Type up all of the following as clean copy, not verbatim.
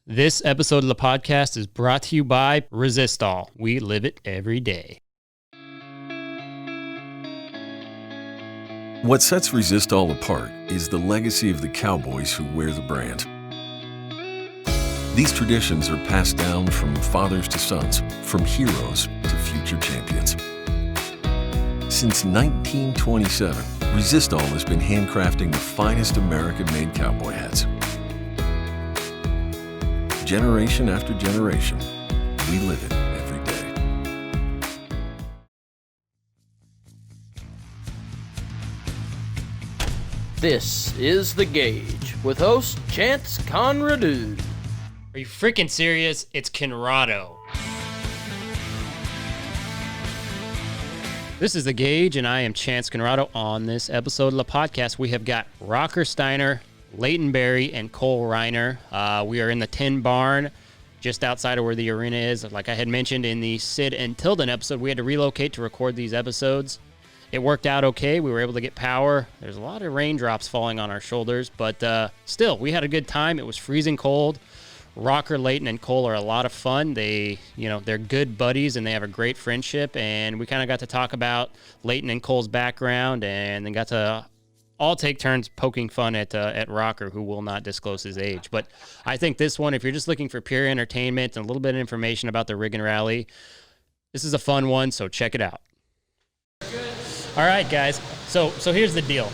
This episode of the podcast is brought to you by Resistol. We live it every day. What sets Resistol apart is the legacy of the cowboys who wear the brand. These traditions are passed down from fathers to sons, from heroes to future champions. Since 1927, Resistol has been handcrafting the finest American-made cowboy hats. Generation after generation, we live it every day. This is The Gauge with host Chance Conradu. Are you freaking serious? It's Conrado. This is The Gauge, and I am Chance Conrado. On this episode of the podcast, we have got Rocker Steiner, Leighton Berry, and Cole Reiner. We are in the Tin Barn, just outside of where the arena is. Like I had mentioned in the Sid and Tilden episode, we had to relocate to record these episodes. It worked out okay. We were able to get power. There's a lot of raindrops falling on our shoulders, but still, we had a good time. It was freezing cold. Rocker, Leighton, and Cole are a lot of fun. They're good buddies, and they have a great friendship, and we kind of got to talk about Leighton and Cole's background, and then got to all take turns poking fun at Rocker, who will not disclose his age. But I think this one, if you're just looking for pure entertainment and a little bit of information about the Riggin Rally, this is a fun one, so check it out. All right, guys. So here's the deal.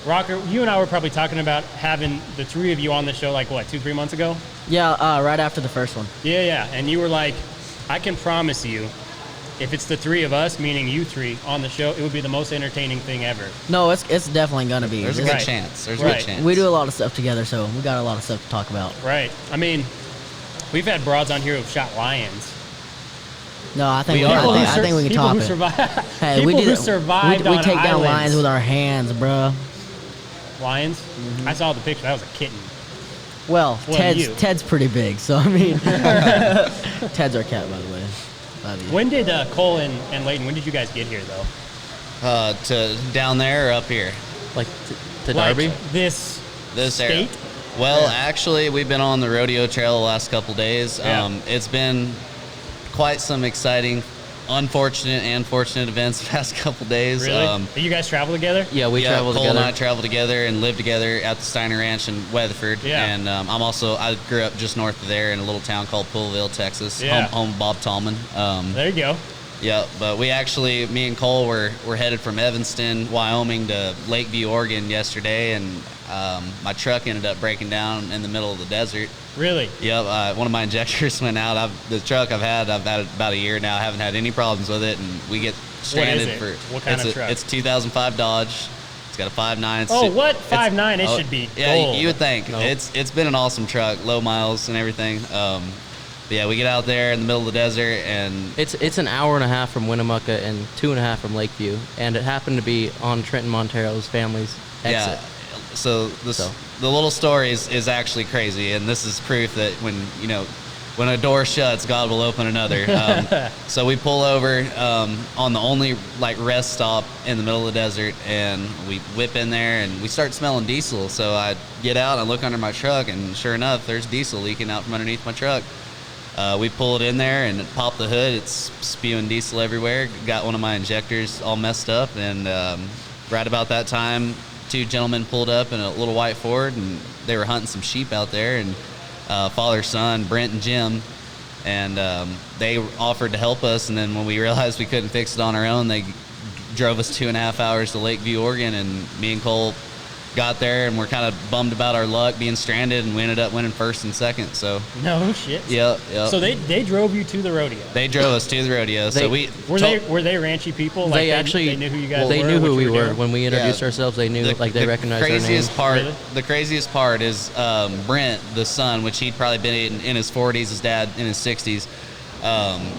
Rocker, you and I were probably talking about having the three of you on the show, 2-3 months ago? Yeah, right after the first one. Yeah. And you were like, I can promise you, if it's the three of us, meaning you three, on the show, it would be the most entertaining thing ever. No, it's definitely going to be. There's a good chance. There's a good chance. We do a lot of stuff together, so we got a lot of stuff to talk about. Right. I mean, we've had broads on here who've shot lions. No, I think we can top it. Hey, we survived we on take down islands. lions with our hands, bro. Lions? Mm-hmm. I saw the picture. That was a kitten. Well, Ted's pretty big, so I mean, Ted's our cat, by the way. When did Cole and Leighton, when did you guys get here, though? To down there or up here? To Darby? This area. Well, actually, we've been on the rodeo trail the last couple days. Yeah. It's been quite some exciting, unfortunate and fortunate events the past couple days. Really? You guys travel together? Yeah, we travel Cole together. and I travel together and live together at the Steiner Ranch in Weatherford. Yeah. And I grew up just north of there in a little town called Poolville, Texas. Yeah. Home of Bob Tallman. There you go. Yeah, but me and Cole were headed from Evanston, Wyoming to Lakeview, Oregon yesterday, and my truck ended up breaking down in the middle of the desert. Really? Yep, one of my injectors went out. The truck I've had it about a year now. I haven't had any problems with it, and we get stranded. What kind of truck? It's a 2005 Dodge. It's got a 5.9. 5.9? It should be yeah, gold. You would think. Nope. It's been an awesome truck, low miles and everything. But yeah, we get out there in the middle of the desert, and It's an hour and a half from Winnemucca and 2.5 from Lakeview, and it happened to be on Trenton Montero's family's exit. yeah. So the little story is actually crazy, and this is proof that when a door shuts, God will open another. So we pull over on the only rest stop in the middle of the desert, and we whip in there, and we start smelling diesel. So I get out, I look under my truck, and sure enough, there's diesel leaking out from underneath my truck. We pull it in there and pop the hood. It's spewing diesel everywhere. Got one of my injectors all messed up, and right about that time, two gentlemen pulled up in a little white Ford, and they were hunting some sheep out there, and father, son, Brent and Jim, and they offered to help us, and then when we realized we couldn't fix it on our own, they drove us 2.5 hours to Lakeview, Oregon, and me and Cole got there, and we're kind of bummed about our luck being stranded, and we ended up winning first and second. So no shit. Yep. So they drove you to the rodeo. They drove us to the rodeo. Were they ranchy people? They knew who you guys were. They knew who we were doing? when we introduced ourselves. They knew they recognized our names. The craziest part is Brent, the son, which he'd probably been in his 40s, his dad in his 60s.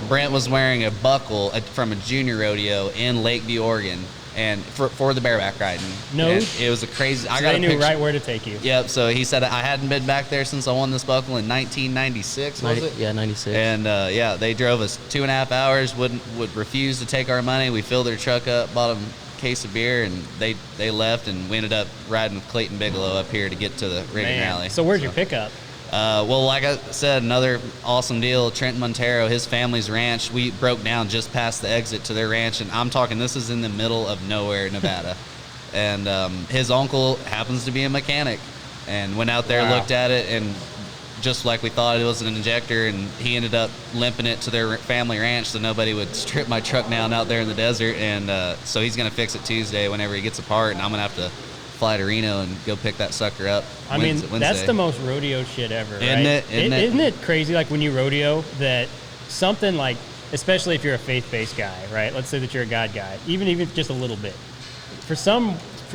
Brent was wearing a buckle from a junior rodeo in Lakeview, Oregon, and for the bareback riding. It was a crazy. So they knew right where to take you. Yep. So he said I hadn't been back there since I won this buckle in 1996. Was it? Yeah, 96. And they drove us 2.5 hours. Would refuse to take our money. We filled their truck up, bought them a case of beer, and they left, and we ended up riding with Clayton Bigelow up here to get to the Riggin Rally. So where's your pickup? Well, like I said, another awesome deal. Trenton Montero, his family's ranch, we broke down just past the exit to their ranch, and I'm talking, this is in the middle of nowhere, Nevada. And his uncle happens to be a mechanic, and went out there, looked at it, and just like we thought, it was an injector, and he ended up limping it to their family ranch so nobody would strip my truck down out there in the desert. And so he's going to fix it Tuesday whenever he gets apart, and I'm going to have to fly to Reno and go pick that sucker up. I mean, that's the most rodeo shit ever, right? Isn't it crazy, like when you rodeo, that something like, especially if you're a faith-based guy, right? Let's say that you're a God guy, even just a little bit. For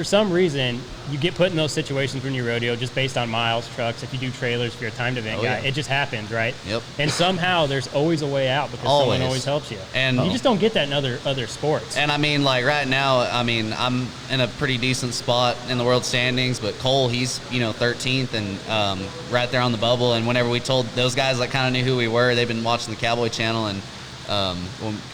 some reason, you get put in those situations when you rodeo just based on miles, trucks, if you do trailers, if you're a timed event guy. It just happens, right? Yep. And somehow there's always a way out because someone always helps you. And you just don't get that in other sports. And I mean, like right now, I mean, I'm in a pretty decent spot in the world standings, but Cole, he's, 13th and right there on the bubble. And whenever we told those guys that kind of knew who we were, they've been watching the Cowboy Channel, and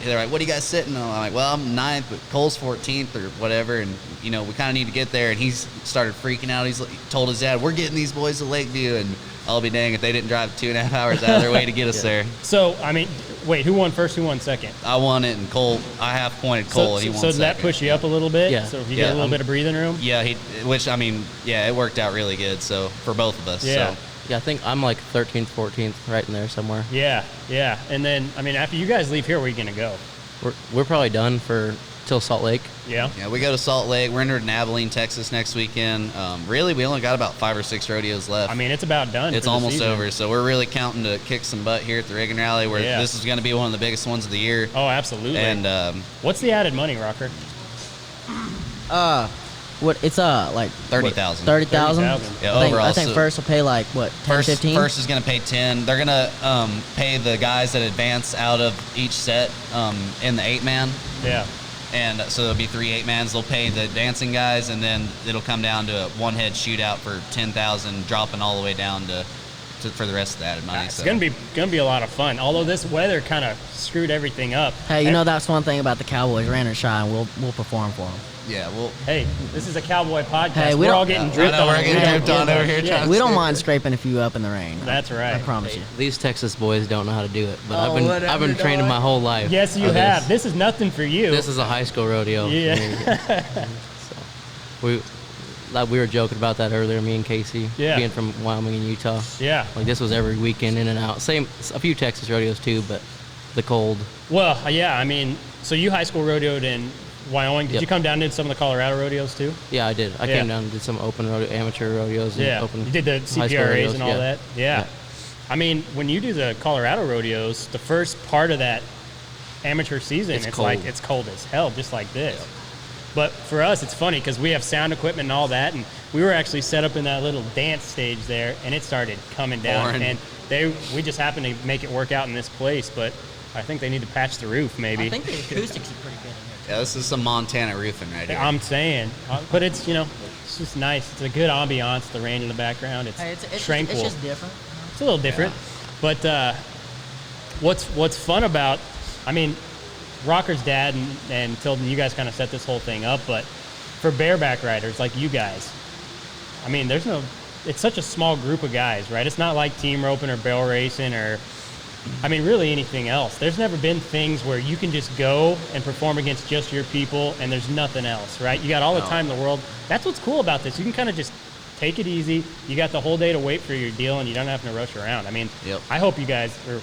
they're like, what are you guys sitting on? I'm like, well, I'm 9th, but Cole's 14th or whatever, and we kind of need to get there. And he's started freaking out. He told his dad, we're getting these boys to Lakeview, and I'll be dang if they didn't drive 2.5 hours out of their way to get us there. So, I mean, wait, who won first, who won second? I won it, and Cole, I half pointed Cole, and he won second. So did that push you up a little bit? Yeah. So if you get a little bit of breathing room? Yeah, it worked out really good, so for both of us. Yeah. So. Yeah, I think I'm like 13th, 14th, right in there somewhere. Yeah. And then, I mean, after you guys leave here, where are you going to go? We're probably done till Salt Lake. Yeah. Yeah, we go to Salt Lake. We're in Abilene, Texas next weekend. Really, we only got about 5 or 6 rodeos left. I mean, it's about done. It's almost over. So we're really counting to kick some butt here at the Riggin Rally, where this is going to be one of the biggest ones of the year. Oh, absolutely. And what's the added money, Rocker? What it's like 30,000. 30,000. Yeah, I think first will pay like what 10, 15. First is going to pay 10. They're going to pay the guys that advance out of each set in the 8-man. Yeah. And so there'll be 3 8-mans. They'll pay the dancing guys, and then it'll come down to a one-head shootout for 10,000, dropping all the way down to for the rest of the added money. It's gonna be a lot of fun. Although this weather kind of screwed everything up. Hey, that's one thing about the Cowboys. Rain or shine, we'll perform for them. Yeah, well. Hey, this is a Cowboy podcast. Hey, we're all getting dripped on. We're getting dripped on over here. Yeah. We don't mind scraping a few up in the rain. That's right. I promise you. These Texas boys don't know how to do it, but I've been training my whole life. Yes, you have. This is nothing for you. This is a high school rodeo. Yeah. We were joking about that earlier, me and Casey, Yeah. being from Wyoming and Utah. Yeah. Like this was every weekend in and out. A few Texas rodeos too, but the cold. Well, yeah. I mean, so you high school rodeoed in Wyoming. Did you come down and did some of the Colorado rodeos too? Yeah, I did. I came down and did some open rodeo, amateur rodeos. And open you did the high school CPRAs rodeos, and all that. Yeah. I mean, when you do the Colorado rodeos, the first part of that amateur season, it's cold. like it's cold as hell, just like this. Yep. But for us, it's funny because we have sound equipment and all that, and we were actually set up in that little dance stage there, and it started coming down. And we just happened to make it work out in this place, but I think they need to patch the roof, maybe. I think the acoustics are pretty good in here. Yeah, this is some Montana roofing right here. I'm saying, but it's it's just nice. It's a good ambiance. The rain in the background. It's tranquil. It's just different. It's a little different, but what's fun about, I mean, Rocker's dad and Tilden, you guys kind of set this whole thing up, but for bareback riders like you guys, I mean, it's such a small group of guys, right? It's not like team roping or barrel racing or, I mean, really anything else. There's never been things where you can just go and perform against just your people and there's nothing else, right? You got all the time in the world. That's what's cool about this. You can kind of just take it easy. You got the whole day to wait for your deal and you don't have to rush around. I mean, I hope you guys, or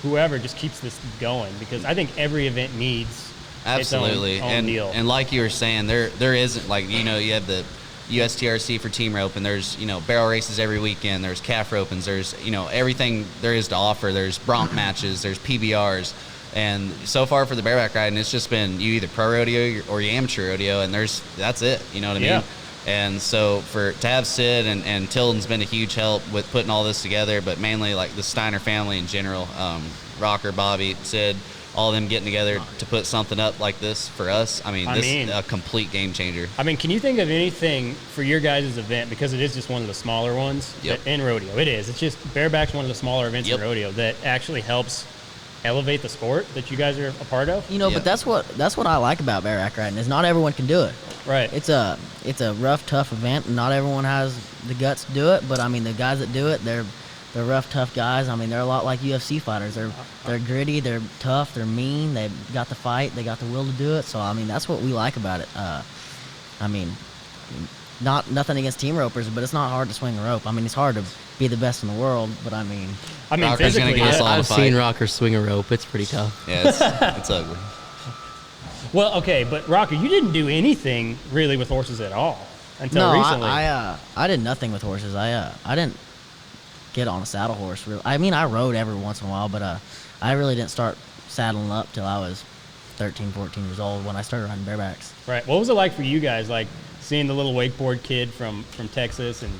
whoever, just keeps this going because I think every event needs absolutely its own deal. And like you were saying, there isn't, like, you have the USTRC for team rope, and there's barrel races every weekend, there's calf ropings, there's everything there is to offer. There's bronc matches, there's PBRs, and so far for the bareback riding, it's just been you either pro rodeo or you amateur rodeo, and that's it. You know what I mean? And so to have Sid and Tilden's been a huge help with putting all this together, but mainly like the Steiner family in general, Rocker, Bobby, Sid, all of them getting together to put something up like this for us. I mean, this is a complete game changer. I mean, can you think of anything for your guys' event, because it is just one of the smaller ones in rodeo? It is. It's just bareback's one of the smaller events in rodeo that actually helps elevate the sport that you guys are a part of. But that's what I like about bareback riding is not everyone can do it. Right. It's a rough, tough event, and not everyone has the guts to do it. But I mean, the guys that do it, they're they're rough, tough guys. I mean, they're a lot like UFC fighters. They're gritty, they're tough, they're mean. They've got the fight, they got the will to do it. So I mean, that's what we like about it. I mean, nothing against team ropers, but it's not hard to swing a rope. I mean, it's hard to be the best in the world, but I mean Rocker's physically, gonna get us all in a I've fight. seen rockers swing a rope. It's pretty tough. Yeah, it's ugly. Well, okay, but Rocker, you didn't do anything really with horses at all until no, recently. I did nothing with horses. I didn't get on a saddle horse. Really. I mean, I rode every once in a while, but I really didn't start saddling up till I was 13, 14 years old when I started riding barebacks. Right. What was it like for you guys, like seeing the little wakeboard kid from Texas, and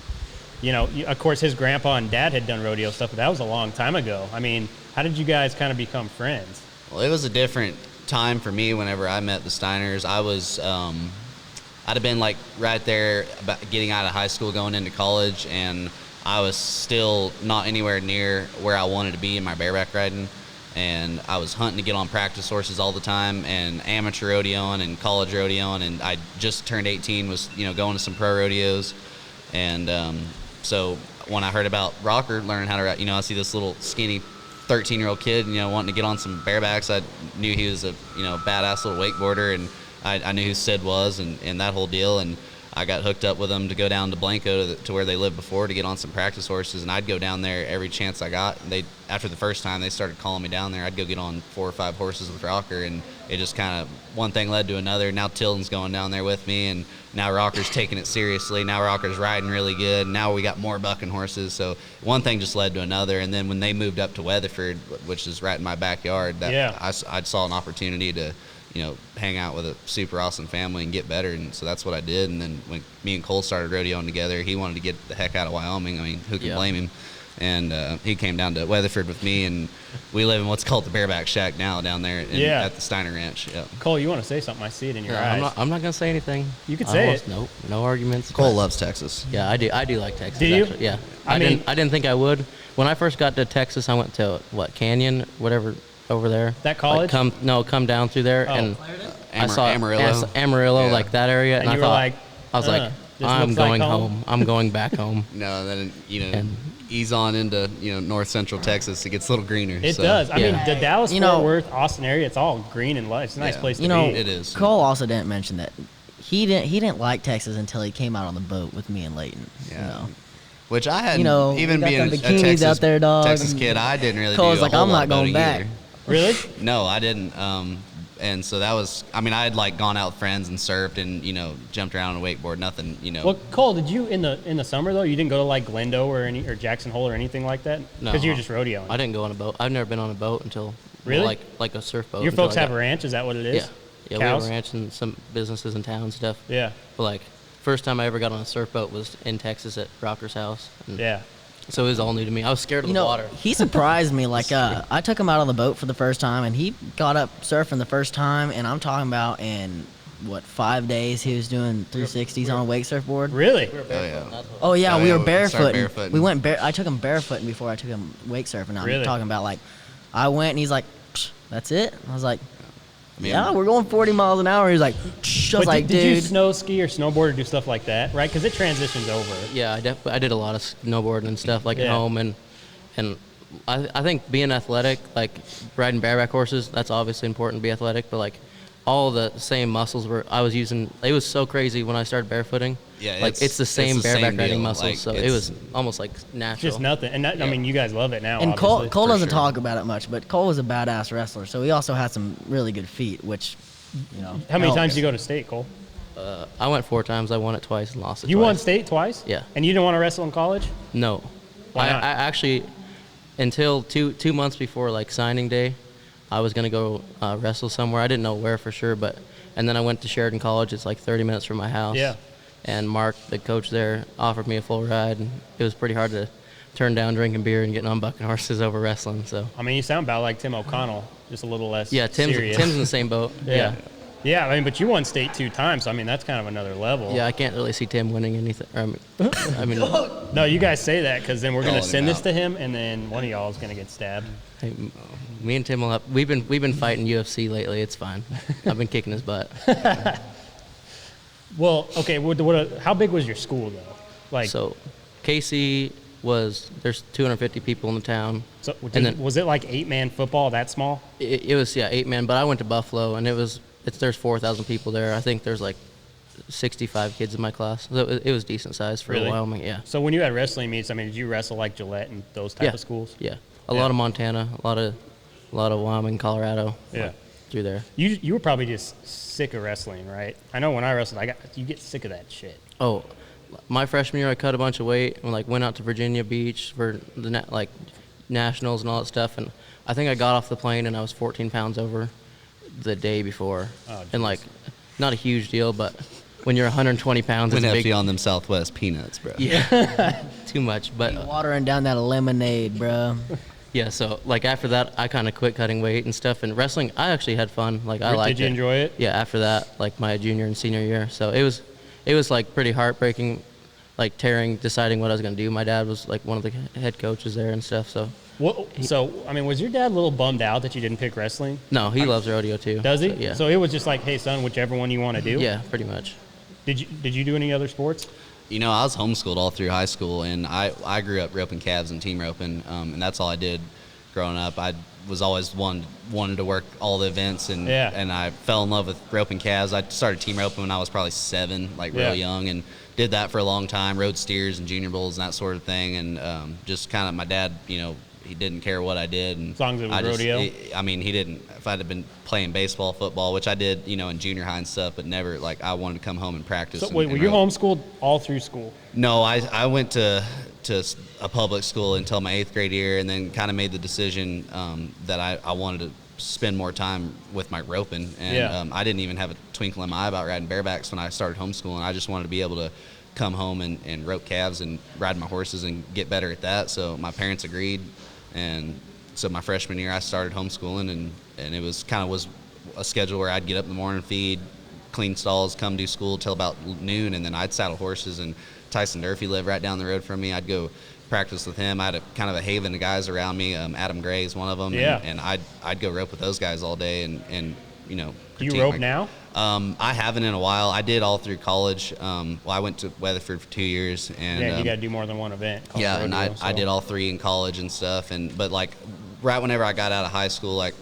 of course his grandpa and dad had done rodeo stuff, but that was a long time ago. I mean, how did you guys kind of become friends? Well, it was a different time for me whenever I met the Steiners. I was, I'd have been like right there about getting out of high school, going into college, and I was still not anywhere near where I wanted to be in my bareback riding. And I was hunting to get on practice horses all the time, and amateur rodeoing and college rodeoing, and I just turned 18, was going to some pro rodeos. And so when I heard about Rocker learning how to ride, I see this little skinny 13-year-old kid, wanting to get on some barebacks. I knew he was a badass little wakeboarder, and I knew who Sid was and that whole deal. And I got hooked up with him to go down to Blanco to where they lived before to get on some practice horses, and I'd go down there every chance I got. And after the first time they started calling me down there, I'd go get on 4 or 5 horses with Rocker, and it just kind of one thing led to another. Now Tilden's going down there with me, and now Rocker's taking it seriously. Now Rocker's riding really good. Now we got more bucking horses. So one thing just led to another. And then when they moved up to Weatherford, which is right in my backyard, I saw an opportunity to hang out with a super awesome family and get better. And so that's what I did. And then when me and Cole started rodeoing together, he wanted to get the heck out of Wyoming. I mean, who can blame him? And he came down to Weatherford with me, and we live in what's called the Bareback Shack now down there at the Steiner Ranch. Yeah. Cole, you want to say something? I see it in your eyes. I'm not going to say anything. You could say it. Nope, no arguments. Cole loves Texas. Yeah, I do like Texas. Do you? Actually. Yeah. I didn't think I would. When I first got to Texas, I went to Canyon, whatever, over there. That college? Come down through there, and I saw Amarillo, like that area, And I you were thought, I was like, I'm going home. I'm going back home. No, then ease on into north central Texas. It gets a little greener. It does. I mean, the Dallas Fort Worth, Austin area, it's all green and lush. It's a nice place to be. It is. Cole also didn't mention that he didn't like Texas until he came out on the boat with me and Leighton. Yeah. Which I had, even even got being them a bikinis Texas, out there, dog. Texas kid, I didn't really Cole's do a like, whole I'm lot not going boating back. either. Really? No, I didn't. And so that was, I mean, I had like gone out with friends and surfed and jumped around on a wakeboard. Nothing, Well, Cole, did you in the summer though? You didn't go to like Glendo or Jackson Hole or anything like that? No, because you were just rodeoing. I didn't go on a boat. I've never been on a boat until really like a surf boat. Your folks have a ranch? Is that what it is? Yeah, we have a ranch and some businesses in town and stuff. Yeah. But like first time I ever got on a surf boat was in Texas at Rocker's house. Yeah. So it was all new to me. I was scared of the water. He surprised me. Like, I took him out on the boat for the first time, and he got up surfing the first time, and I'm talking about in, 5 days he was doing 360s on a wake surfboard? Really? Oh yeah. We were barefooting. barefooting. I took him barefooting before I took him wake surfing. I'm talking about, like, I went, and he's like, that's it? I was like, yeah, we're going 40 miles an hour. He's like, I was like, did dude. you snow ski or snowboard or do stuff like that, right? Because it transitions over. Yeah, I did a lot of snowboarding and stuff like at home, and I think being athletic, like riding bareback horses, that's obviously important to be athletic, but like all the same muscles I was using. It was so crazy when I started barefooting. Yeah, like it's the same bareback riding muscles, like, so it was almost like natural. Just nothing, and I mean, you guys love it now. And obviously. Cole doesn't talk about it much, but Cole was a badass wrestler, so he also had some really good feet, which, How many times did you go to state, Cole? I went 4 times. I won it twice and lost it. You twice. won state twice? Yeah. And you didn't want to wrestle in college? No. Why not? I actually, until two months before like signing day, I was gonna go wrestle somewhere. I didn't know where for sure, and then I went to Sheridan College. It's like 30 minutes from my house. Yeah. And Mark, the coach there, offered me a full ride, and it was pretty hard to turn down drinking beer and getting on bucking horses over wrestling. So. I mean, you sound about like Tim O'Connell, just a little less. Yeah, serious. Tim's in the same boat. Yeah. Yeah, I mean, but you won state 2 times, so I mean, that's kind of another level. Yeah, I can't really see Tim winning anything. I mean, no, you guys say that because then we're going to Calling send him this out. to him, and then one of y'all is going to get stabbed. hey, me and Tim we've been fighting UFC lately. It's fine. I've been kicking his butt. Well, okay, how big was your school, though? Like, So, Casey there's 250 people in the town. So and then was it like 8-man football that small? it was 8-man, but I went to Buffalo and there's 4,000 people there. I think there's like 65 kids in my class. So it was decent size for Wyoming. Yeah. So when you had wrestling meets, I mean, did you wrestle like Gillette and those type of schools? Yeah. A lot of Montana, a lot of Wyoming, Colorado. Yeah. Like, through there. You were probably just sick of wrestling, right? I know when I wrestled, you get sick of that shit. Oh, my freshman year I cut a bunch of weight and like went out to Virginia Beach for the like nationals and all that stuff, and I think I got off the plane and I was 14 pounds over the day before. Oh, and like not a huge deal, but when you're 120 pounds, it's Went big. on them Southwest peanuts, bro. Yeah, too much. But Watering down that lemonade, bro. yeah, so like after that, I kind of quit cutting weight and stuff. And wrestling, I actually had fun. Like I liked it. Did you enjoy it? Yeah, after that, like my junior and senior year. So it was like pretty heartbreaking, like deciding what I was gonna do. My dad was like one of the head coaches there and stuff. So I mean, was your dad a little bummed out that you didn't pick wrestling? no, he loves rodeo too. Does he? So, yeah. So it was just like, hey son, whichever one you want to do. Yeah, pretty much. Did you do any other sports? You know, I was homeschooled all through high school, and I grew up roping calves and team roping, and that's all I did growing up. I was always wanted to work all the events, and I fell in love with roping calves. I started team roping when I was probably 7, like real young, and did that for a long time, rode steers and junior bulls and that sort of thing, and just kind of my dad, you know, he didn't care what I did. And as long as it was rodeo? He didn't. If I'd have been playing baseball, football, which I did, you know, in junior high and stuff, but never, like, I wanted to come home and practice. So, and, wait, were you homeschooled all through school? No, I went to a public school until my 8th grade year, and then kind of made the decision that I wanted to spend more time with my roping. And I didn't even have a twinkle in my eye about riding barebacks when I started homeschooling. I just wanted to be able to come home and rope calves and ride my horses and get better at that. So my parents agreed. And so my freshman year, I started homeschooling, and it was a schedule where I'd get up in the morning, feed, clean stalls, come do school till about noon, and then I'd saddle horses. And Tyson Durfee lived right down the road from me. I'd go practice with him. I had a haven of guys around me. Adam Gray is one of them. Yeah. And I'd go rope with those guys all day, and you know. Do you rope now? I haven't in a while. I did all through college. I went to Weatherford for 2 years, and you got to do more than one event. Yeah, rodeo, and I did all 3 in college and stuff. But like right whenever I got out of high school, like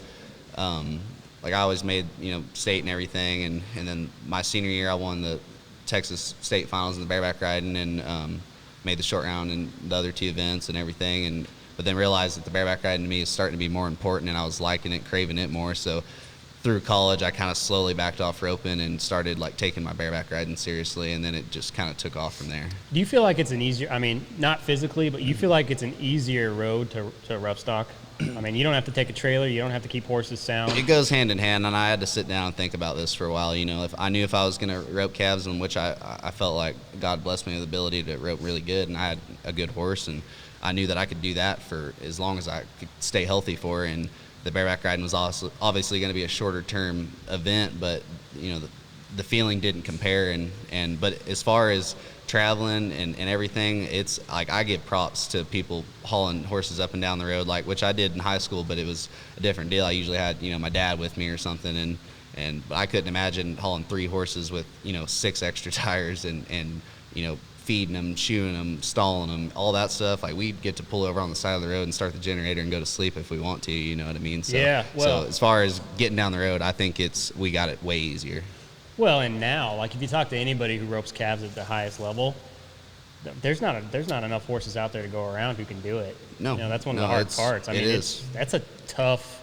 I always made, you know, state and everything, and then my senior year I won the Texas state finals in the bareback riding, and made the short round in the other 2 events and everything. But then realized that the bareback riding to me is starting to be more important, and I was liking it, craving it more. So through college, I kind of slowly backed off roping and started like taking my bareback riding seriously, and then it just kind of took off from there. Do you feel like it's an easier, I mean, not physically, but you feel like it's an easier road to rough stock? I mean, you don't have to take a trailer, you don't have to keep horses sound. It goes hand in hand, and I had to sit down and think about this for a while. You know, if I knew if I was going to rope calves, in which I felt like God blessed me with the ability to rope really good, and I had a good horse, and I knew that I could do that for as long as I could stay healthy for. And the bareback riding was also obviously going to be a shorter term event, but you know the feeling didn't compare. But as far as traveling and everything, it's like I give props to people hauling horses up and down the road, like which I did in high school, but it was a different deal. I usually had, you know, my dad with me or something, but I couldn't imagine hauling 3 horses with, you know, 6 extra tires and you know, feeding them, shoeing them, stalling them, all that stuff. Like we'd get to pull over on the side of the road and start the generator and go to sleep if we want to, you know what I mean? So, yeah. Well, so as far as getting down the road, I think we got it way easier. Well, and now, like if you talk to anybody who ropes calves at the highest level, there's not enough horses out there to go around who can do it. No, you know, that's one of the hard parts. I mean, that's a tough.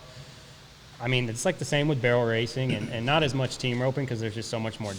I mean, it's like the same with barrel racing, and not as much team roping because there's just so much more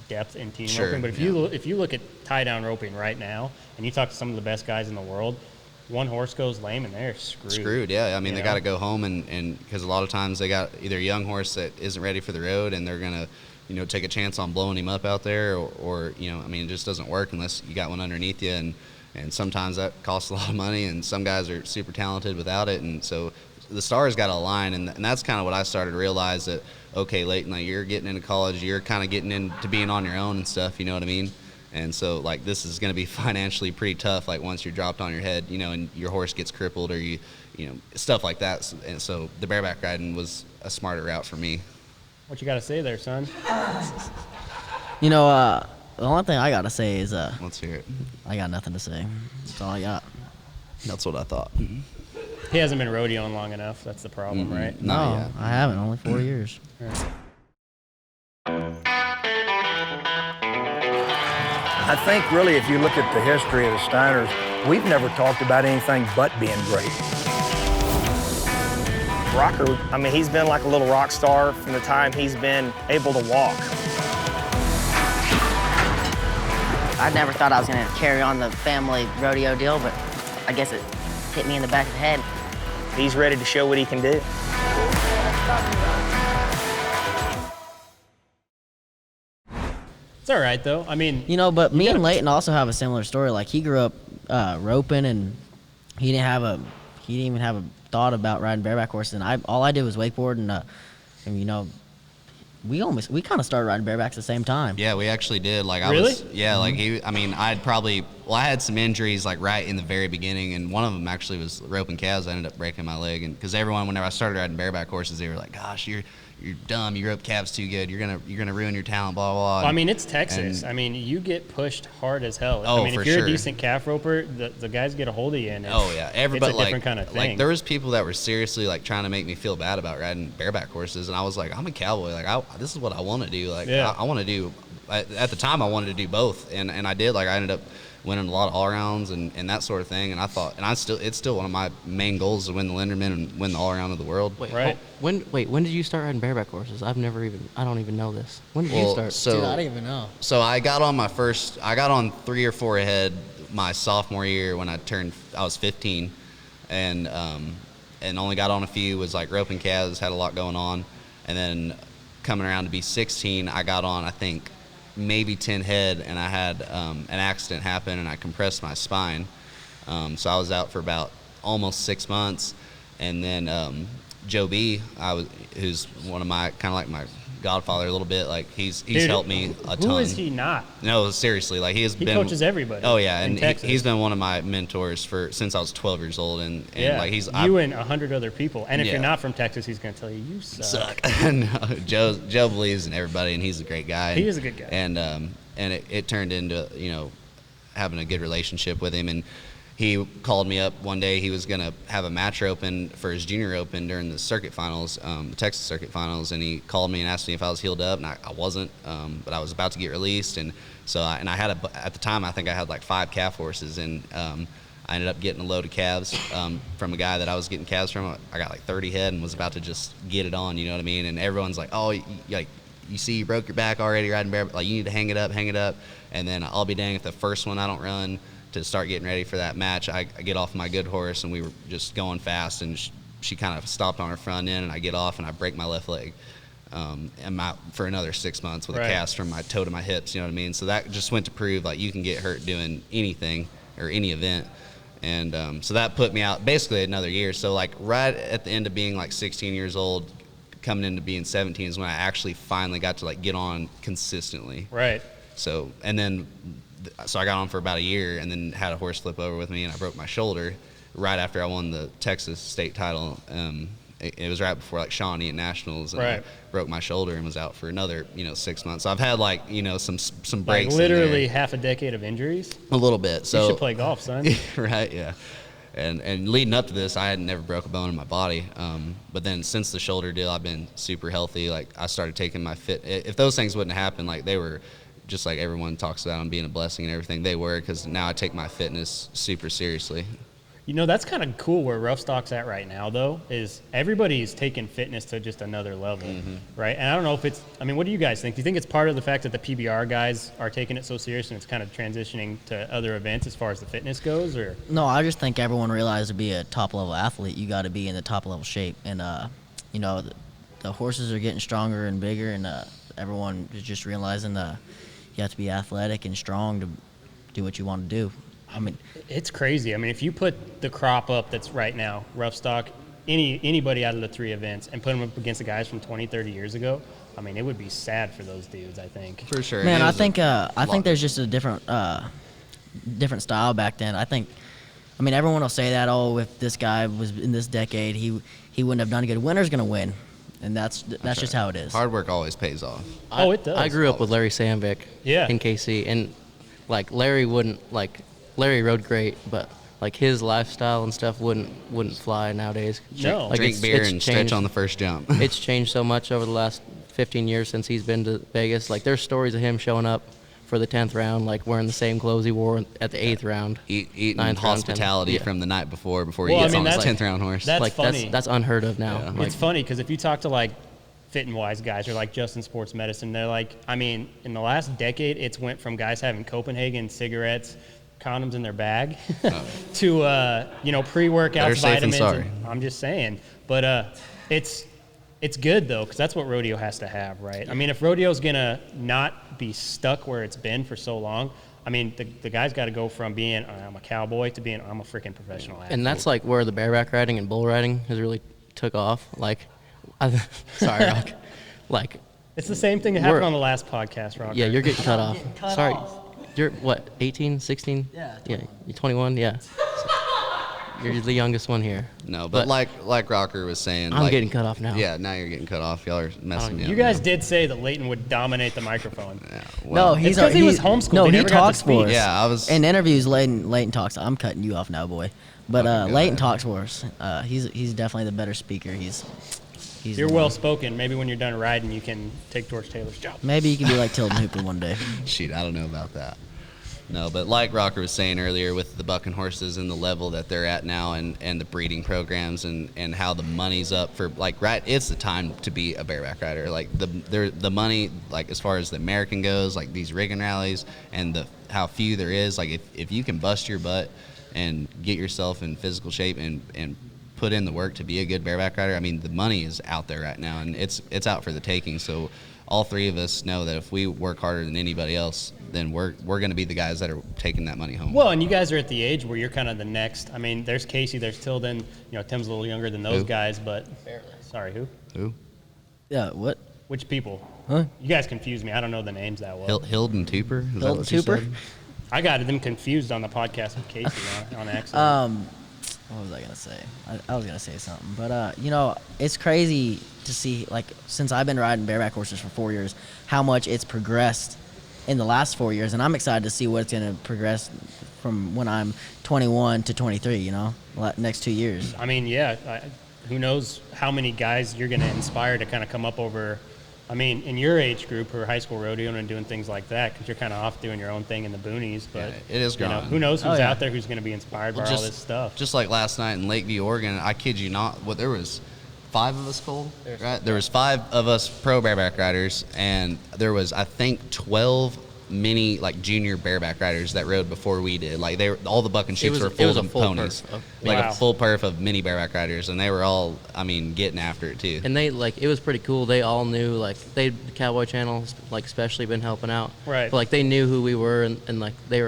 depth in team roping. But if you look at tie down roping right now, and you talk to some of the best guys in the world, one horse goes lame and they're screwed. Yeah. I mean, they got to go home and because a lot of times they got either a young horse that isn't ready for the road and they're gonna, you know, take a chance on blowing him up out there, or you know, I mean, it just doesn't work unless you got one underneath you, and sometimes that costs a lot of money, and some guys are super talented without it, and so the stars got to align, and that's kind of what I started to realize, that okay, Leighton, like you're getting into college, you're kind of getting into being on your own and stuff, you know what I mean? And so like this is going to be financially pretty tough, like once you're dropped on your head, you know, and your horse gets crippled or you know, stuff like that. And so the bareback riding was a smarter route for me. What you got to say there, son? You know, the only thing I got to say is, Let's hear it. I got nothing to say. That's all I got. That's what I thought. He hasn't been rodeoing long enough. That's the problem, right? Not No, yet. I haven't. Only 4 years. I think really if you look at the history of the Steiners, we've never talked about anything but being great. Rocker, I mean, he's been like a little rock star from the time he's been able to walk. I never thought I was going to carry on the family rodeo deal, but I guess it hit me in the back of the head. He's ready to show what he can do. It's all right, though. I mean, You know, but me and Leighton also have a similar story. Like, he grew up roping, and he didn't even have a thought about riding bareback horses. And all I did was wakeboard, and you know, we kind of started riding barebacks at the same time. Yeah, we actually did. Like Really? Like I had some injuries like right in the very beginning, and one of them actually was roping calves. I ended up breaking my leg, and because everyone, whenever I started riding bareback horses, they were like, "Gosh, you're dumb. You rope calves too good. You're gonna ruin your talent." Blah blah. well, I mean, it's Texas. I mean, you get pushed hard as hell. Oh, I mean, for if you're sure. a decent calf roper, the guys get a hold of you, and Oh yeah, everybody it's a different kind of thing. Like there was people that were seriously like trying to make me feel bad about riding bareback horses, and I was like, I'm a cowboy. Like this is what I want to do. Like Yeah. I want to do. At the time, I wanted to do both, and I did. Like I ended up winning a lot of all rounds and that sort of thing. And I thought, it's still one of my main goals to win the Linderman and win the all around of the world. Wait, Right. When did you start riding bareback horses? I don't even know this. When did you start? So Dude, I didn't even know. So I got on 3 or 4 ahead my sophomore year when I was 15, and only got on a few, was like roping calves, had a lot going on, and then coming around to be 16, I got on I think maybe 10 head, and I had an accident happen and I compressed my spine, so I was out for about almost 6 months, and then Joe B, who's one of my kind of like my godfather a little bit. Like he's Dude, helped me a ton. Who is he not? No, seriously, like he coaches everybody. Oh yeah, in and Texas. he's been one of my mentors since I was 12 years old, and Yeah, like you and 100 other people. And if Yeah. you're not from Texas, he's going to tell you, you suck. No, Joe believes in everybody, and he's a great guy. He is a good guy. And it turned into having a good relationship with him. And he called me up one day. He was gonna have a match open for his junior open during the circuit finals, the Texas circuit finals, and he called me and asked me if I was healed up, and I wasn't, but I was about to get released, and so I had at the time I think I had like 5 calf horses, and I ended up getting a load of calves from a guy that I was getting calves from. I got like 30 head and was about to just get it on, you know what I mean? And everyone's like, oh, you see you broke your back already riding bareback, like you need to hang it up. And then I'll be dang if the first one I don't run to start getting ready for that match. I get off my good horse, and we were just going fast, and she kind of stopped on her front end, and I get off and I break my left leg. And I'm out for another 6 months with a cast from my toe to my hips, you know what I mean? So that just went to prove like you can get hurt doing anything or any event. And so that put me out basically another year. So like right at the end of being like 16 years old, coming into being 17 is when I actually finally got to like get on consistently. Right. So I got on for about a year, and then had a horse flip over with me, and I broke my shoulder right after I won the Texas state title. It was right before like Shawnee at Nationals, and I broke my shoulder and was out for another 6 months. So I've had like some breaks. Like literally in there. half a decade of injuries. A little bit. So You should play golf, son. Right, yeah. And leading up to this, I had never broke a bone in my body. But then since the shoulder deal, I've been super healthy. Like I started taking my if those things wouldn't happen, like they were just like everyone talks about them being a blessing and everything, they were, because now I take my fitness super seriously. That's kind of cool where Rough Stock's at right now, though, is everybody's taking fitness to just another level, right? And I don't know if what do you guys think? Do you think it's part of the fact that the PBR guys are taking it so serious and it's kind of transitioning to other events as far as the fitness goes, or? No, I just think everyone realized to be a top-level athlete, you got to be in the top-level shape. And, the horses are getting stronger and bigger, and everyone is just realizing you have to be athletic and strong to do what you want to do. It's crazy. If you put the crop up that's right now, Rough Stock, anybody out of the 3 events, and put them up against the guys from 20, 30 years ago, it would be sad for those dudes, I think. For sure. Man, I think there's just a different style back then. Everyone will say that, if this guy was in this decade, he wouldn't have done good. Winner's going to win. And that's just how it is. Hard work always pays off. It does. I grew up with Larry Sandvik in KC, and Larry rode great, but like his lifestyle and stuff wouldn't fly nowadays. No. Like Drink beer and stretch on the first jump. It's changed so much over the last 15 years since he's been to Vegas. Like there's stories of him showing up for the 10th round, like wearing the same clothes he wore at the 8th round. Eating 9th round, hospitality 10th. from the night before Well, he gets I mean, on his that's- 10th round horse. that's like funny. that's unheard of now. Yeah. Like, It's funny because if you talk to like fit and wise guys or like Justin Sports Medicine, they're like, I mean, in the last decade, it's went from guys having Copenhagen cigarettes, condoms in their bag, to pre-workout Better safe than vitamins. sorry. I'm just saying, but it's good though because that's what rodeo has to have, right? I mean, if rodeo's gonna not be stuck where it's been for so long. I mean, the guy's got to go from being I'm a cowboy to being I'm a freaking professional athlete. and that's like where the bareback riding and bull riding has really took off. Like, sorry, Rock. Like, it's the same thing that happened We're- on the last podcast, Rocker. yeah, you're getting cut off. getting cut Sorry, off. you're what? 18, 16? Yeah, Yeah, you're 21. Yeah. You're the youngest one here. No, but like Rocker was saying, I'm like, getting cut off now. Yeah, now you're getting cut off. Y'all are messing me up. You guys now. did say that Leighton would dominate the microphone. Yeah, No, well, he's 'cause he was homeschooled. No, He he never got to talks for speak. us. Yeah, I was- in interviews. Leighton talks. I'm cutting you off now, boy. But Okay, go Leighton ahead. talks for us. He's definitely the better speaker. He's You're the well one. spoken. Maybe when you're done riding, you can take George Taylor's job. Maybe you can be like Tilden Hooper one day. Shoot, I don't know about that. No, but like Rocker was saying earlier with the bucking horses and the level that they're at now and the breeding programs and how the money's up for it's the time to be a bareback rider. Like the money, like as far as the American goes, like these rigging rallies and how few there is, like if you can bust your butt and get yourself in physical shape and put in the work to be a good bareback rider, I mean the money is out there right now and it's out for the taking. So all three of us know that if we work harder than anybody else, then we're going to be the guys that are taking that money home. Well, and you guys are at the age where you're kind of the next. I mean, there's Casey, there's Tilden. Tim's a little younger than those Who? guys, but sorry, who? Who? Yeah. What? Which people? Huh? You guys confuse me. I don't know the names that well. Hilden Tooper? Is that Hilton what you Tooper? said? I got them confused on the podcast with Casey on accident. What was I gonna say? I was gonna say something, but it's crazy to see, like, since I've been riding bareback horses for 4 years, how much it's progressed in the last 4 years, and I'm excited to see what it's gonna progress from when I'm 21 to 23. Next 2 years. I mean, yeah. Who knows how many guys you're going to inspire to kind of come up over. I mean, in your age group who are high school rodeoing and doing things like that, because you're kind of off doing your own thing in the boonies. But Yeah, it is growing. who knows who's Oh, yeah. out there who's going to be inspired by all this stuff. Just like last night in Lakeview, Oregon, I kid you not, there was 5 of us, Cole, right? There was 5 of us pro bareback riders, and there was, I think, 12 mini, like, junior bareback riders that rode before we did. Like, all the bucking chicks were it full was a of full ponies. perf of- Like Wow. a full perf of mini bareback riders, and they were all, I mean, getting after it, too. And they it was pretty cool. They all knew, like, the Cowboy Channel, like, especially been helping out. Right. But, like, they knew who we were, and like they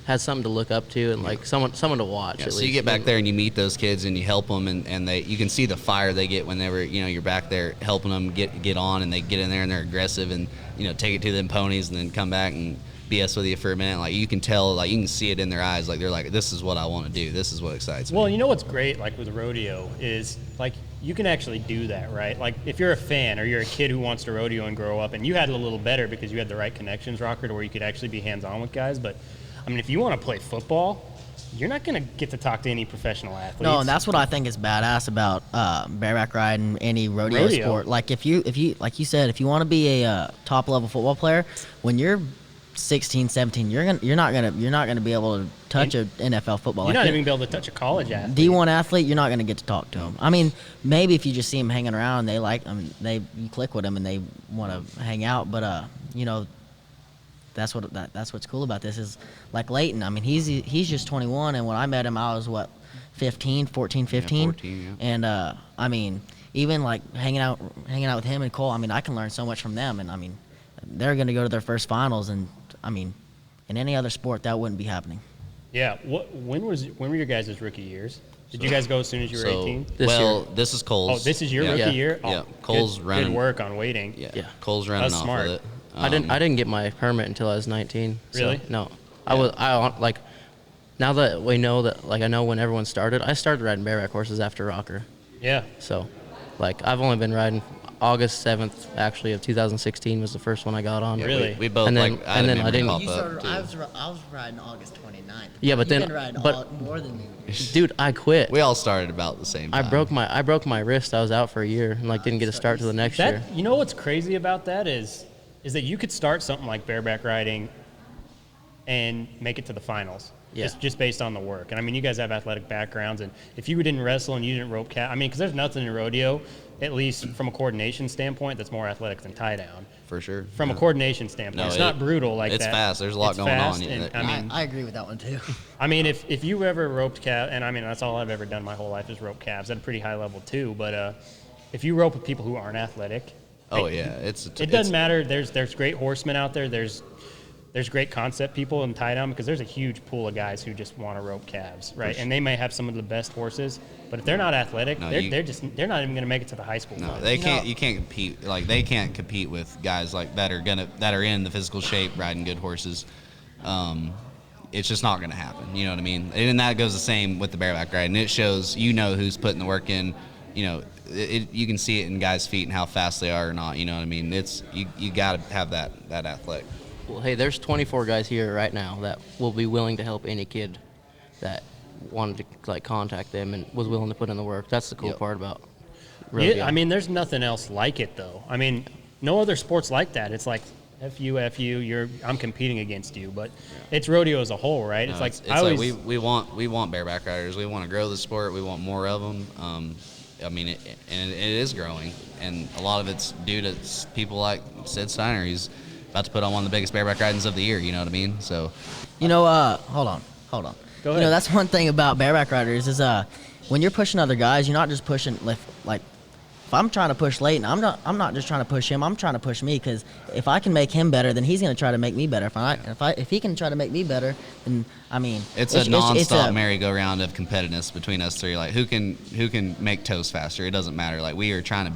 had something to look up to, and like someone to watch. Yeah, at so least. you get back there and you meet those kids and you help them and you can see the fire they get whenever you're back there helping them get on, and they get in there and they're aggressive and take it to them ponies and then come back and BS with you for a minute. Like, you can tell, like, you can see it in their eyes, like they're like, this is what I want to do, this is what excites me. Well, you know what's great, like with rodeo, is like you can actually do that, right? Like if you're a fan or you're a kid who wants to rodeo and grow up, and you had it a little better because you had the right connections, Rocker, to where you could actually be hands-on with guys. But I mean, if you want to play football, you're not going to get to talk to any professional athletes. No, and that's what I think is badass about bareback riding, any rodeo sport. Like if you like you said, if you want to be a top level football player, when you're 16, 17, you're not gonna be able to touch an NFL football. You're Like, not even going to be able to touch a college athlete. D1 athlete, you're not gonna get to talk to them. I mean, maybe if you just see them hanging around, you click with them and they want to hang out. But that's what's cool about this is like Leighton. I mean, he's just 21, and when I met him, I was 14, 15. 14, yeah. And I mean, even like hanging out with him and Cole, I mean, I can learn so much from them. And I mean, they're going to go to their first finals, and I mean, in any other sport that wouldn't be happening. Yeah. When were your guys' rookie years? Did you guys go as soon as you were 18? This is Cole's. Oh, this is your yeah. rookie Yeah. year? Oh, Yeah, Cole's good, running. Good work on waiting. Yeah. Yeah. Cole's running That's off smart. with it. I didn't get my permit until I was 19. so, Really? no. I like now that we know that, like, I know when everyone started. I started riding bareback horses after Rocker. Yeah. So Like I've only been riding. August 7th, actually, of 2016 was the first one I got on. Yeah, Really? We both And then- like. and then I didn't- You started, I was riding August 29th. Yeah, but You've then- been riding but- more than me. Dude, I quit. We all started about the same I time. broke my wrist. I was out for a year and like didn't get to start till the next year. You know what's crazy about that is that you could start something like bareback riding and make it to the finals. Yeah. Just based on the work. And I mean, you guys have athletic backgrounds, and if you didn't wrestle and you didn't rope cap, I mean, because there's nothing in rodeo, at least from a coordination standpoint, that's more athletic than tie down. For sure. From a coordination standpoint, No, it's not brutal like it's that. fast. There's a lot It's going on. fast, and, I mean, I agree with that one too. I mean, if you ever roped calf, and I mean that's all I've ever done my whole life is rope calves at a pretty high level too. But if you rope with people who aren't athletic, Oh yeah, it doesn't matter. There's great horsemen out there. There's great concept people in tie down because there's a huge pool of guys who just want to rope calves, right? And they may have some of the best horses, but if they're not athletic, No, they're not even going to make it to the high school. No, final. they can't. You can't compete. Like they can't compete with guys like that are in the physical shape, riding good horses. It's just not going to happen. You know what I mean? And that goes the same with the bareback ride. And it shows who's putting the work in. You know, you can see it in guys' feet and how fast they are or not. You know what I mean? It's you got to have that athletic. Well, hey, there's 24 guys here right now that will be willing to help any kid that wanted to like contact them and was willing to put in the work. That's the cool Yep. part about rodeo. Yeah, I mean, there's nothing else like it though. I mean, no other sport's like that. It's like F you, I'm competing against you, but it's rodeo as a whole, right? No, it's like it's I always, like we want bareback riders. We want to grow the sport. We want more of them. I mean, it is growing, and a lot of it's due to people like Sid Steiner. He's about to put on one of the biggest bareback ridings of the year. You know what I mean? So, You know, hold on. Go You ahead. know, that's one thing about bareback riders is when you're pushing other guys, you're not just pushing like if I'm trying to push Leighton, I'm not just trying to push him. I'm trying to push me because if I can make him better, then he's going to try to make me better. If he can try to make me better, then I mean, it's a nonstop merry-go-round of competitiveness between us three. Like who can make toes faster? It doesn't matter. Like we are trying to.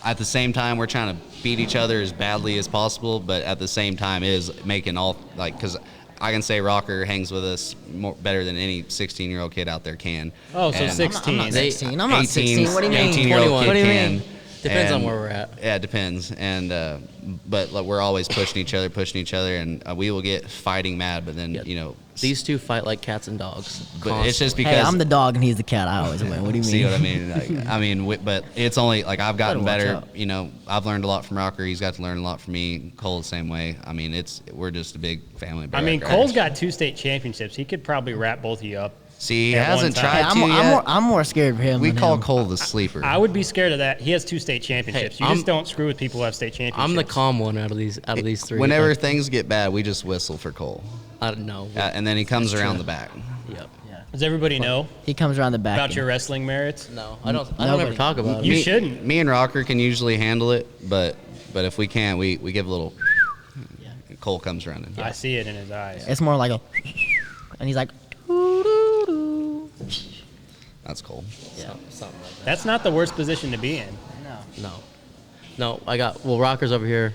At the same time, we're trying to beat each other as badly as possible, but at the same time is making all, like, because I can say Rocker hangs with us better than any 16-year-old kid out there can. oh, so And 16. I'm not 16. I'm not 18, 16. What do you mean? 18-year-old 21. kid What do you can. mean? Depends on And- where we're at. Yeah, it depends. And but like, we're always pushing each other, and we will get fighting mad. But then Yeah. These two fight like cats and dogs. but it's just constantly. because Hey, I'm the dog and he's the cat. I always win. What do you mean? See what I mean? But it's only like I've gotten Better watch better. out. You know, I've learned a lot from Rocker. He's got to learn a lot from me. Cole the same way. I mean, we're just a big family. I mean, bareback Cole's riders. got 2 state championships. He could probably wrap both of you up. See, he at hasn't one time. tried Hey, to yet. I'm more scared of him. We than call him. Cole the sleeper. I would be scared of that. He has 2 state championships. You I'm- just don't screw with people who have state championships. I'm the calm one out of these three. Whenever Like, things get bad, we just whistle for Cole, I don't know. and then he comes around the back. Yep. Does everybody know He comes around the back. about your wrestling merits? No, I don't ever Nobody. talk about You it. shouldn't. Me and Rocker can usually handle it, but if we can't, we give a little. Cole comes running. I see it in his eyes. It's more like a, and he's like, That's Cole. Yeah, something like that. That's not the worst position to be in. No. Rocker's over here,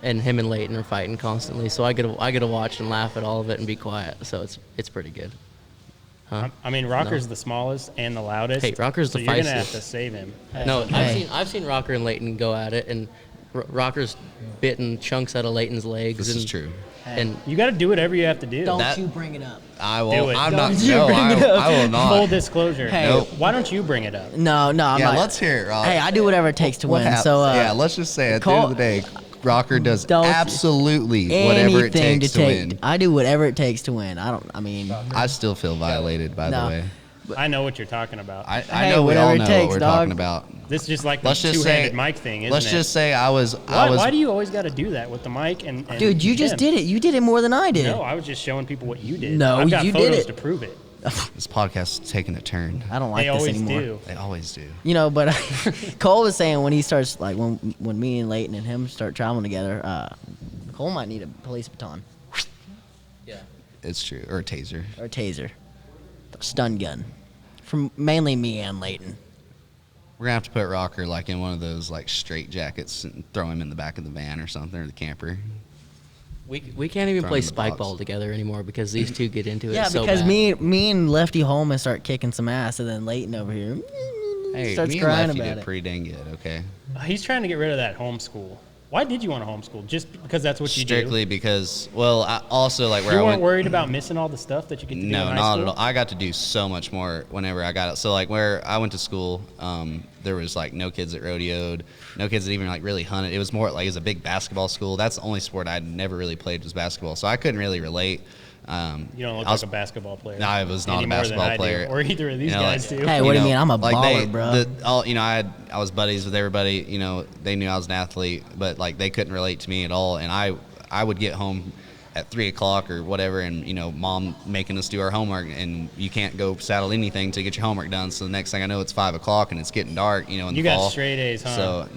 and him and Leighton are fighting constantly. So I get to watch and laugh at all of it and be quiet. So it's pretty good. Huh? I mean, Rocker's the smallest and the loudest. Hey, Rocker's so the you're gonna have feistiest. to save him. No, Hey. I've seen Rocker and Leighton go at it, and Rocker's bitten chunks out of Leighton's legs. This and, is true. And You got to do whatever you have to do. "Don't That- you bring it up." I Do will. it. I'm Don't not. you No, bring it up. I will not. Full disclosure. Hey. Nope. Why don't you bring it up? No, I'm Yeah, not. let's hear it, Rock. Hey, I do whatever it takes to What win. happens? So yeah, let's just say at the end of the day, Rocker does Don't- absolutely whatever it anything takes to win. I do whatever it takes to win. I mean, I still feel violated, by No. the way. I know what you're talking about. I Hey, know we whatever all it know takes, what we're dog. talking about. This is just like the Let's just two-handed say, mic thing, isn't let's it? just say I was. Why do you always got to do that with the mic and dude, you just him? did it. You did it more than I did. No, I was just showing people what you did. No, I've got you did photos it. to prove it. This podcast is taking a turn. I don't like They this always anymore. do. They always do. You know, but Cole was saying when he starts, like when me and Leighton and him start traveling together, Cole might need a police baton It's true. Or a taser. or a taser, stun gun, from mainly me and Leighton. We're gonna have to put Rocker like in one of those like straight jackets and throw him in the back of the van or something, or the camper. we can't even Throw play him in the spike box. ball together anymore because these two get into it Yeah, so because bad. me and Lefty Holman start kicking some ass, and then Leighton over here. Hey, starts me and crying Lefty about did it. pretty dang good. Okay. He's trying to get rid of that homeschool. Why did you want to homeschool? Just because that's what you Strictly do? because, well, I also like where You I weren't went. worried about missing all the stuff that you get to do in No, high not school? at all. I got to do so much more whenever I got it. So like where I went to school, there was like no kids that rodeoed, no kids that even like really hunted. It was more like it was a big basketball school. That's the only sport I'd never really played was basketball. So I couldn't really relate. You don't look I was- like a basketball player. No, I was not any a more than basketball I do, player. or either of these guys do. Hey, what do you mean? I'm a baller, bro. I was buddies with everybody. You know, they knew I was an athlete, but like they couldn't relate to me at all. And I would get home at 3 o'clock or whatever, and mom making us do our homework, and you can't go saddle anything to get your homework done. So the next thing I know, it's 5 o'clock and it's getting dark. In You the got fall. straight A's, huh? So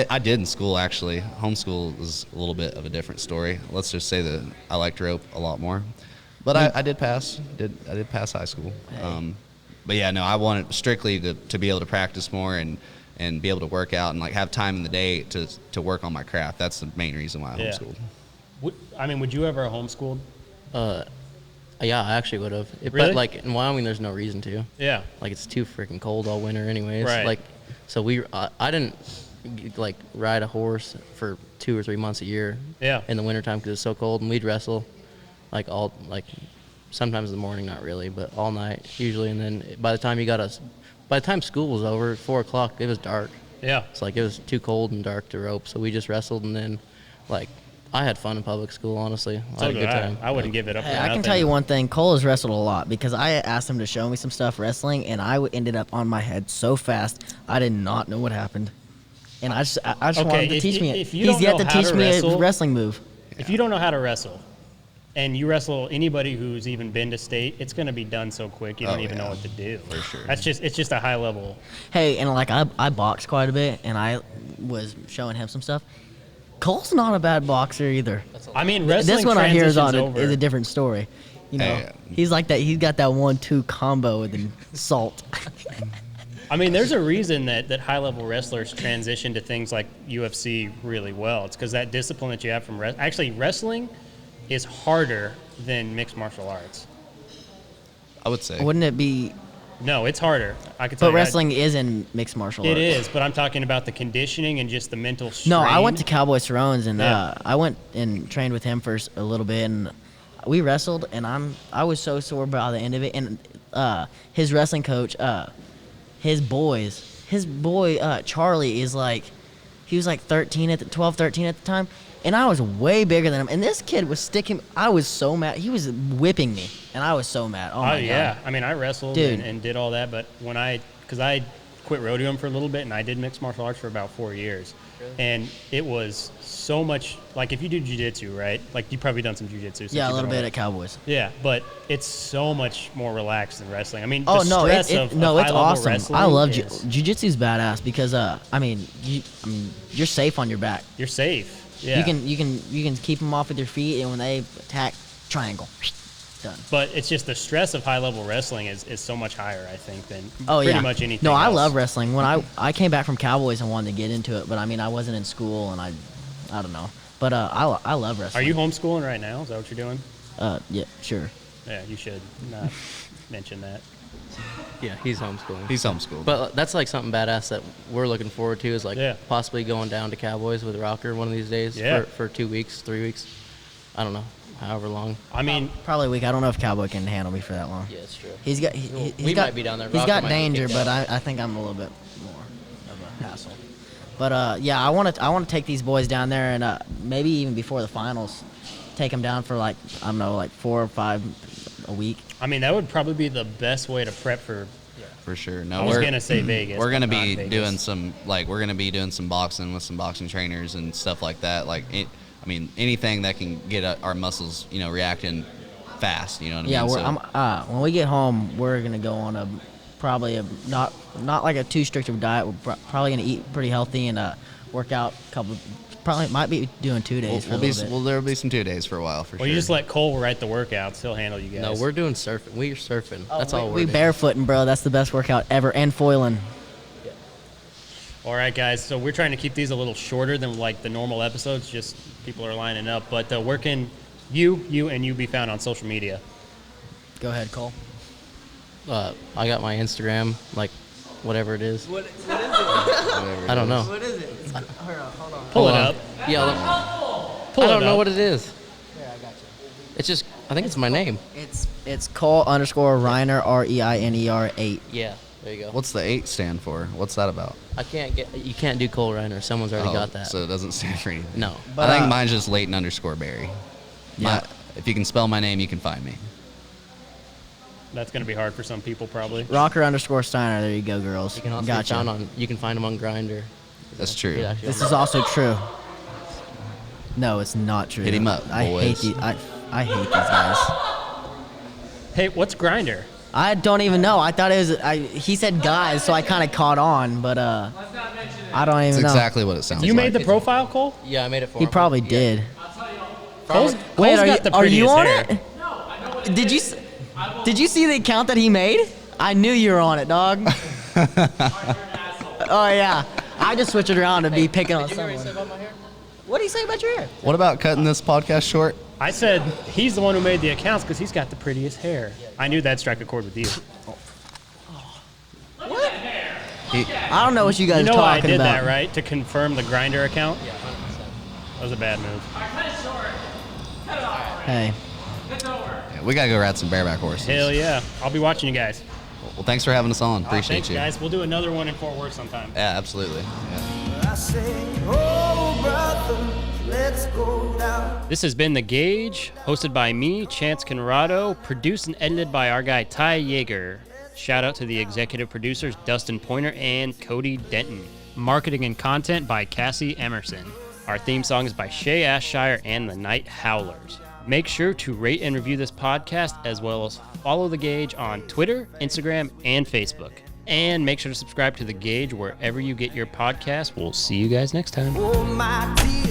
I did in school actually. Homeschool was a little bit of a different story. Let's just say that I liked rope a lot more. But I did pass. I did pass high school. But yeah, no, I wanted strictly to be able to practice more and be able to work out and like have time in the day to work on my craft. That's the main reason why I homeschooled. Would you ever have homeschooled? Yeah, I actually would have. Really? But like in Wyoming, there's no reason to. Yeah. Like it's too freaking cold all winter, anyways. Right. Like, so I didn't like ride a horse for 2 or 3 months a year. Yeah. In the wintertime because it's so cold, and we'd wrestle, like sometimes in the morning, not really, but all night usually. And then by the time school was over, 4 o'clock, it was dark. Yeah. It's like it was too cold and dark to rope, so we just wrestled, and then like I had fun in public school, honestly. I had a good time. I wouldn't give it up for Hey, I nothing. can tell you one thing. Cole has wrestled a lot because I asked him to show me some stuff wrestling, and I ended up on my head so fast I did not know what happened. And I just Okay, wanted to teach me it. if you He's don't yet know to how teach to me wrestle- a wrestling move. If you don't know how to wrestle, and you wrestle anybody who's even been to state, it's going to be done so quick you don't even know what to do. For sure. It's just a high level. Hey, and like I box quite a bit, and I was showing him some stuff. Cole's not a bad boxer either. I mean, wrestling This one I hear is over. is a different story. Hey, He's like that. He's got that 1-2 combo with the salt. I mean, there's a reason that high-level wrestlers transition to things like UFC really well. It's because that discipline that you have from wrestling. Actually, wrestling is harder than mixed martial arts. I would say. Wouldn't it be? No, it's harder. I can tell But you wrestling is in mixed martial It arts. is, but I'm talking about the conditioning and just the mental strain. No, I went to Cowboy Cerrone's and Yeah. I went and trained with him for a little bit, and we wrestled, and I was so sore by the end of it. And his wrestling coach, his boy Charlie is like, he was like 13 at the 13 at the time, and I was way bigger than him. And this kid was sticking. I was so mad. He was whipping me, and I was so mad. Oh my yeah. god. I mean, I wrestled Dude. and did all that, but because I quit rodeoing for a little bit, and I did mixed martial arts for about 4 years. And it was so much, like if you do jiu-jitsu, right? Like you've probably done some jiu-jitsu. since Yeah, a you've little been bit older. at Cowboys. Yeah, but it's so much more relaxed than wrestling. I mean, Oh the no, stress it's of it's high-level awesome. wrestling I love is- jiu-jitsu's badass because you're safe on your back. You're safe. Yeah. You can keep them off with your feet, and when they attack, triangle, done. But it's just the stress of high-level wrestling is so much higher, I think, than Oh pretty yeah. much anything No, I else. love wrestling. When I came back from Cowboys and wanted to get into it, but I mean I wasn't in school and I don't know. But I love Are wrestling. you homeschooling right now? Is that what you're doing? Yeah, sure. Yeah, you should not mention that. Yeah, he's homeschooling. He's homeschooled. But that's like something badass that we're looking forward to is like Yeah. possibly going down to Cowboys with Rocker one of these days Yeah. for 2 weeks, 3 weeks. I don't know, however long. I mean, Probably a week. I don't know if Cowboy can handle me for that long. Yeah, it's true. He's got. Well, He's we got, might be down there. He's Rocker got might be danger, kicked but out. I think I'm a little bit more of a hassle. But yeah, I want to take these boys down there and maybe even before the finals, take them down for like I don't know, like 4 or 5 a week. I mean, that would probably be the best way to prep for. For sure. No, I was gonna say Vegas. We're gonna but not be Vegas. doing some boxing with some boxing trainers and stuff like that. Like anything that can get our muscles, reacting fast. You know what I Yeah, mean? when we get home, we're gonna go on not like a too strict of a diet. We're probably gonna eat pretty healthy and work out a couple. Probably might be doing 2 days. for a little bit. There'll be some 2 days for a while for Well, sure. you just let Cole write the workouts. He'll handle you guys. No, we're doing surfing. We're surfing. That's all we we're doing. barefooting, bro. That's the best workout ever. And foiling. All right, guys. So we're trying to keep these a little shorter than like the normal episodes. Just people are lining up. But where can you be found on social media? Go ahead, Cole. I got my Instagram, like whatever it is. What is it? I don't know. What is it? Hold on. Pull it Hold on. up. Yeah, Pull I it don't know up. what it is. Here, I got you. It's just, I think it's my name. It's Cole _ Reiner Reiner 8. Yeah, there you go. What's the 8 stand for? What's that about? You can't do Cole Reiner. Someone's already got that. So it doesn't stand for anything. No. But, I think mine's just Leighton _ Berry. Yeah. If you can spell my name, you can find me. That's going to be hard for some people, probably. Rocker _ Steiner. There you go, girls. You can also Gotcha. be found on. You can find them on Grindr. That's true. This is also true. No, it's not true. Hit him up, I hate boys. these. I hate these guys. Hey, what's Grinder? I don't even know. I thought it was. He said guys, so I kind of caught on, but I don't It's even know. exactly what it sounds You like. made the profile, Cole? Yeah, I made it for He him. probably did. Cole's Wait, got the are you prettiest on hair. it? Did you see the account that he made? I knew you were on it, dog. Oh yeah. I just switched it around to be picking on someone. What do you say about your hair? What about cutting this podcast short? I said he's the one who made the accounts because he's got the prettiest hair. I knew that'd strike a chord with you. I don't know what you guys You know are why I talking did about. that, right? To confirm the Grinder account? Yeah, 100%. That was a bad move. Hey. Yeah, we gotta go ride some bareback horses. Hell yeah. I'll be watching you guys. Well, thanks for having us on. Appreciate Thanks, you. guys. We'll do another one in Fort Worth sometime. Yeah, absolutely. Yeah. I say, oh, brother, let's go now. This has been The Gauge, hosted by me, Chance Conrado, produced and edited by our guy Ty Yeager. Shout out to the executive producers Dustin Pointer and Cody Denton. Marketing and content by Cassie Emerson. Our theme song is by Shay Ashshire and the Night Howlers. Make sure to rate and review this podcast as well as follow The Gauge on Twitter, Instagram, and Facebook. And make sure to subscribe to The Gauge wherever you get your podcasts. We'll see you guys next time. Oh, my dear.